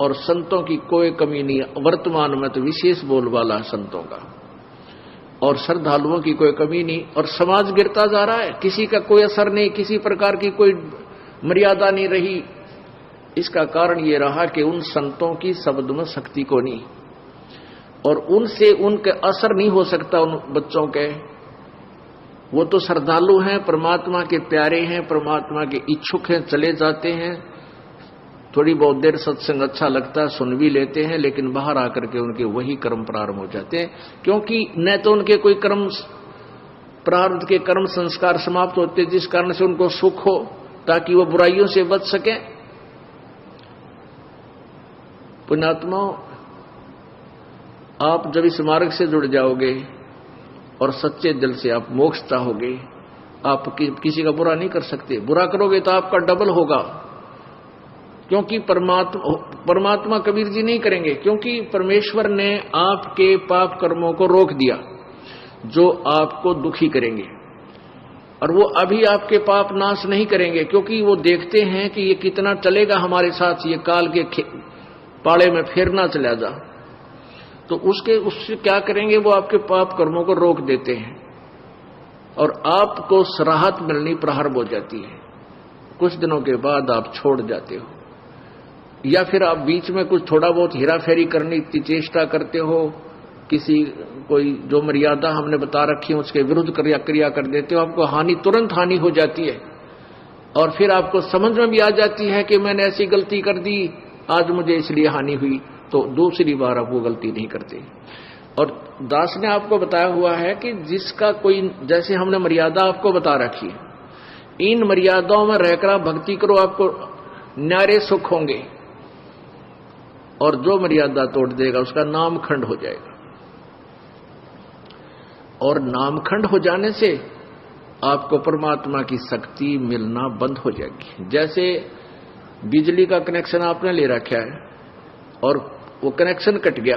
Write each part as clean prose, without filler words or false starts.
और संतों की कोई कमी नहीं है। वर्तमान में तो विशेष बोलबाला है संतों का, और श्रद्धालुओं की कोई कमी नहीं। और समाज गिरता जा रहा है, किसी का कोई असर नहीं, किसी प्रकार की कोई मर्यादा नहीं रही। इसका कारण ये रहा कि उन संतों की शब्द में शक्ति को नहीं, और उनसे उनके असर नहीं हो सकता उन बच्चों के। वो तो श्रद्धालु हैं, परमात्मा के प्यारे हैं, परमात्मा के इच्छुक हैं, चले जाते हैं, थोड़ी बहुत देर सत्संग अच्छा लगता है, सुन भी लेते हैं, लेकिन बाहर आकर के उनके वही कर्म प्रारंभ हो जाते हैं। क्योंकि न तो उनके कोई कर्म प्रारब्ध के कर्म संस्कार समाप्त होते जिस कारण से उनको सुख हो, ताकि वो बुराइयों से बच सके। पुण्यात्मा, आप जब इस मार्ग से जुड़ जाओगे और सच्चे दिल से आप मोक्ष चाहोगे, आप किसी का बुरा नहीं कर सकते। बुरा करोगे तो आपका डबल होगा, क्योंकि परमात्मा कबीर जी नहीं करेंगे, क्योंकि परमेश्वर ने आपके पाप कर्मों को रोक दिया जो आपको दुखी करेंगे। और वो अभी आपके पाप नाश नहीं करेंगे, क्योंकि वो देखते हैं कि ये कितना चलेगा हमारे साथ, ये काल के पाड़े में फिर ना चला जा। तो उससे क्या करेंगे, वो आपके पाप कर्मों को रोक देते हैं और आपको राहत मिलनी प्रारंभ हो जाती है। कुछ दिनों के बाद आप छोड़ जाते हो, या फिर आप बीच में कुछ थोड़ा बहुत हेरा फेरी करने की चेष्टा करते हो, किसी कोई जो मर्यादा हमने बता रखी है उसके विरुद्ध क्रिया कर देते हो, आपको हानि, तुरंत हानि हो जाती है। और फिर आपको समझ में भी आ जाती है कि मैंने ऐसी गलती कर दी, आज मुझे इसलिए हानि हुई, तो दूसरी बार आप वो गलती नहीं करते। और दास ने आपको बताया हुआ है कि जिसका कोई, जैसे हमने मर्यादा आपको बता रखी है, इन मर्यादाओं में रहकर आप भक्ति करो, आपको न्यारे सुख होंगे। और जो मर्यादा तोड़ देगा उसका नामखंड हो जाएगा, और नामखंड हो जाने से आपको परमात्मा की शक्ति मिलना बंद हो जाएगी। जैसे बिजली का कनेक्शन आपने ले रखा है और वो कनेक्शन कट गया,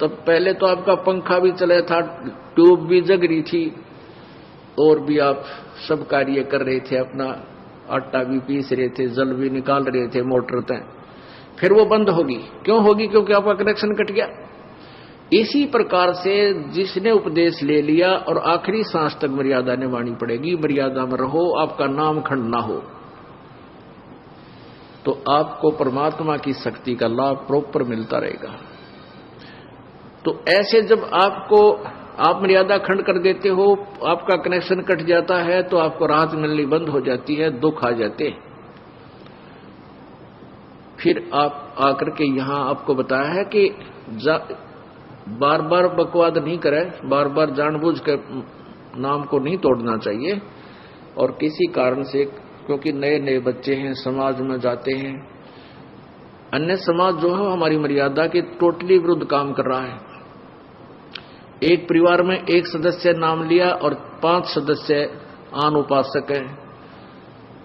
तब पहले तो आपका पंखा भी चला था, ट्यूब भी जग रही थी, और भी आप सब कार्य कर रहे थे, अपना आटा भी पीस रहे थे, जल भी निकाल रहे थे मोटर तक। फिर वो बंद होगी, क्यों होगी? क्योंकि आपका कनेक्शन कट गया। इसी प्रकार से जिसने उपदेश ले लिया और आखिरी सांस तक मर्यादा निभानी पड़ेगी, मर्यादा में रहो, आपका नामखंड ना हो, तो आपको परमात्मा की शक्ति का लाभ प्रॉपर मिलता रहेगा। तो ऐसे जब आप मर्यादा खंड कर देते हो, आपका कनेक्शन कट जाता है, तो आपको राहत मिलनी बंद हो जाती है, दुख आ जाते। फिर आप आकर के यहां आपको बताया है कि बार बार बकवाद नहीं करें, बार बार जानबूझ कर नाम को नहीं तोड़ना चाहिए। और किसी कारण से, क्योंकि नए नए बच्चे हैं, समाज में जाते हैं, अन्य समाज जो है हमारी मर्यादा के टोटली विरुद्ध काम कर रहा है। एक परिवार में एक सदस्य नाम लिया और 5 सदस्य आन उपासक हैं।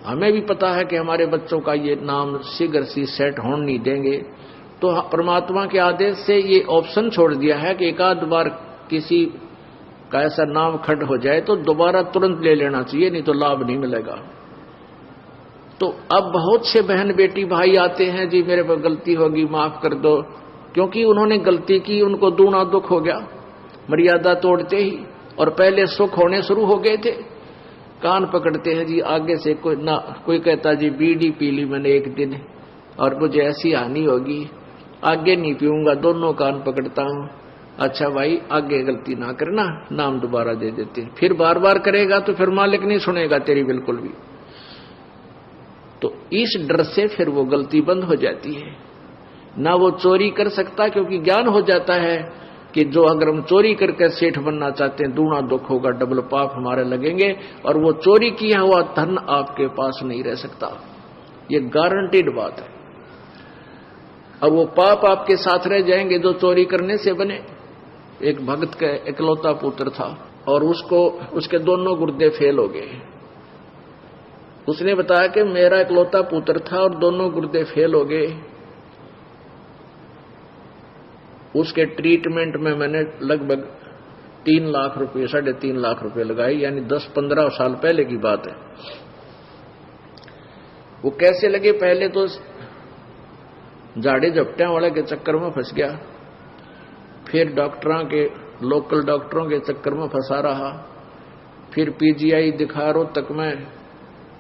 हमें भी पता है कि हमारे बच्चों का ये नाम शीघ्र सी सेट होने नहीं देंगे, तो परमात्मा के आदेश से ये ऑप्शन छोड़ दिया है कि एक आध बार किसी का ऐसा नाम खंड हो जाए तो दोबारा तुरंत ले लेना चाहिए, नहीं तो लाभ नहीं मिलेगा। तो अब बहुत से बहन बेटी भाई आते हैं, जी मेरे पर गलती होगी, माफ कर दो, क्योंकि उन्होंने गलती की, उनको दूना दुख हो गया मर्यादा तोड़ते ही, और पहले सुख होने शुरू हो गए थे। कान पकड़ते हैं जी, आगे से कोई कहता जी बीड़ी पी ली मैंने एक दिन और मुझे ऐसी हानि होगी, आगे नहीं पीऊंगा, दोनों कान पकड़ता हूं। अच्छा भाई, आगे गलती ना करना, नाम दोबारा दे देते। फिर बार बार करेगा तो फिर मालिक नहीं सुनेगा तेरी बिल्कुल भी। तो इस डर से फिर वो गलती बंद हो जाती है, ना वो चोरी कर सकता, क्योंकि ज्ञान हो जाता है कि जो अगर हम चोरी करके सेठ बनना चाहते हैं, दूना दुख होगा, डबल पाप हमारे लगेंगे, और वो चोरी किया हुआ धन आपके पास नहीं रह सकता, ये गारंटीड बात है। अब वो पाप आपके साथ रह जाएंगे जो चोरी करने से बने। एक भक्त का इकलौता पुत्र था और उसके दोनों गुर्दे फेल हो गए। उसने बताया कि मेरा इकलौता पुत्र था और दोनों गुर्दे फेल हो गए। उसके ट्रीटमेंट में मैंने लगभग 3 लाख रुपए, 3.5 लाख रुपए लगाए, यानी 10-15 साल पहले की बात है। वो कैसे लगे? पहले तो झाड़े झपटियां वाले के चक्कर में फंस गया, फिर डॉक्टरों के लोकल डॉक्टरों के चक्कर में फंसा रहा, फिर पीजीआई दिखा रोहतक में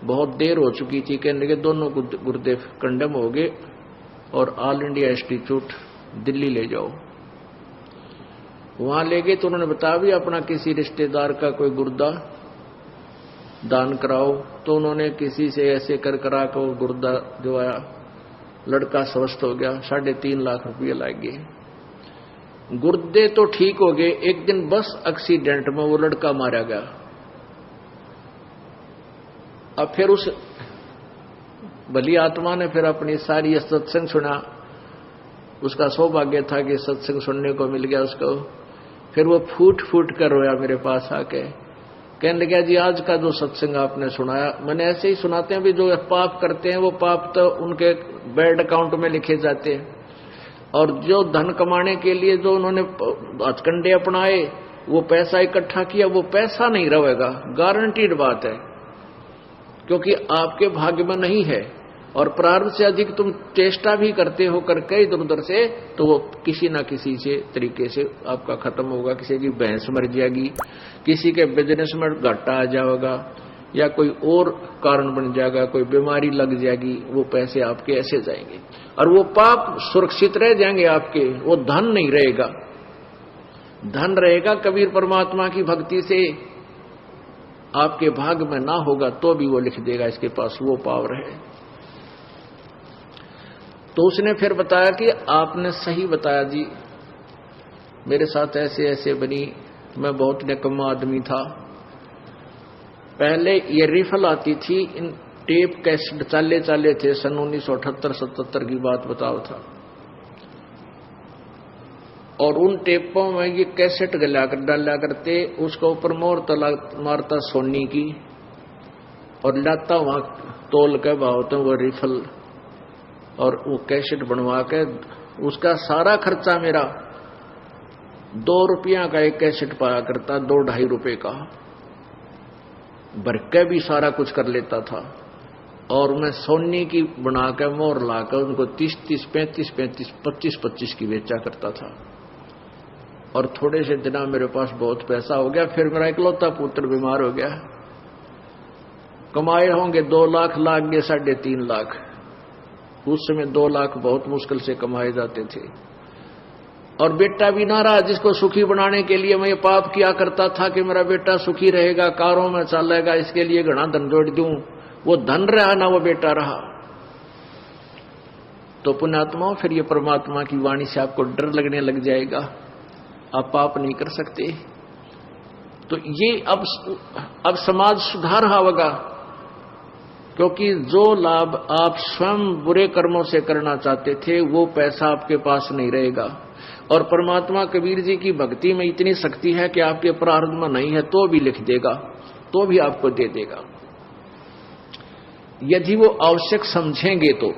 बहुत देर हो चुकी थी, कहने के दोनों गुर्दे कंडम हो गए और ऑल इंडिया इंस्टीट्यूट दिल्ली ले जाओ। वहां ले गए तो उन्होंने बताया भी अपना किसी रिश्तेदार का कोई गुर्दा दान कराओ, तो उन्होंने किसी से ऐसे कर करा को गुर्दा दिवाया, लड़का स्वस्थ हो गया, 3.5 लाख रुपये लग गए। गुर्दे तो ठीक हो गए, एक दिन बस एक्सीडेंट में वो लड़का मारा गया। अब फिर उस भली आत्मा ने फिर अपनी सारी सत्संग सुना, उसका सौभाग्य था कि सत्संग सुनने को मिल गया उसको। फिर वो फूट फूट कर रोया मेरे पास आके, कहने लगा जी आज का जो सत्संग आपने सुनाया, मैंने ऐसे ही सुनाते हैं भी जो पाप करते हैं वो पाप तो उनके बैड अकाउंट में लिखे जाते हैं, और जो धन कमाने के लिए जो उन्होंने हथकंडे अपनाए, वो पैसा इकट्ठा किया, वो पैसा नहीं रहेगा, गारंटीड बात है, क्योंकि आपके भाग्य में नहीं है। और प्रारब्ध से अधिक तुम चेष्टा भी करते हो करके इधर उधर से, तो वो किसी ना किसी से तरीके से आपका खत्म होगा। किसी की भैंस मर जाएगी, किसी के बिजनेस में घाटा आ जाएगा, या कोई और कारण बन जाएगा, कोई बीमारी लग जाएगी, वो पैसे आपके ऐसे जाएंगे और वो पाप सुरक्षित रह जाएंगे आपके, वो धन नहीं रहेगा। धन रहेगा कबीर परमात्मा की भक्ति से, आपके भाग में ना होगा तो भी वो लिख देगा इसके पास वो पावर है। तो उसने फिर बताया कि आपने सही बताया जी, मेरे साथ ऐसे ऐसे बनी, मैं बहुत निकम्मा आदमी था। पहले ये रिफल आती थी, इन टेप कैसेट चाले थे, सन 1978-77 की बात बताओ था, और उन टेपों में ये कैसेट गला कर डाला करते, उसके ऊपर मोहर मारता सोनी की और लाता वहां तोल के भाव तो वो रिफल, और वो कैसेट बनवा के उसका सारा खर्चा मेरा 2 रुपया का एक कैसेट पाया करता, 2-2.5 रुपए का भर के भी सारा कुछ कर लेता था। और मैं सोनी की बना के मोहर लाकर उनको 30-30, 35-35, 25-25 की बेचा करता था। और थोड़े से दिना मेरे पास बहुत पैसा हो गया। फिर मेरा इकलौता पुत्र बीमार हो गया, कमाए होंगे 2 लाख, लाग गए 3.5 लाख। उस समय 2 लाख बहुत मुश्किल से कमाए जाते थे। और बेटा भी ना रहा, जिसको सुखी बनाने के लिए मैं ये पाप किया करता था कि मेरा बेटा सुखी रहेगा, कारों में चलेगा, इसके लिए घना धन जोड़ दूं, वो धन रहा ना वो बेटा रहा। तो पुण्यात्मा, फिर ये परमात्मा की वाणी से आपको डर लगने लग जाएगा, आप पाप नहीं कर सकते। तो ये अब समाज सुधार होगा, क्योंकि जो लाभ आप स्वयं बुरे कर्मों से करना चाहते थे वो पैसा आपके पास नहीं रहेगा। और परमात्मा कबीर जी की भक्ति में इतनी शक्ति है कि आपके प्रारब्ध में नहीं है तो भी लिख देगा, तो भी आपको दे देगा, यदि वो आवश्यक समझेंगे तो।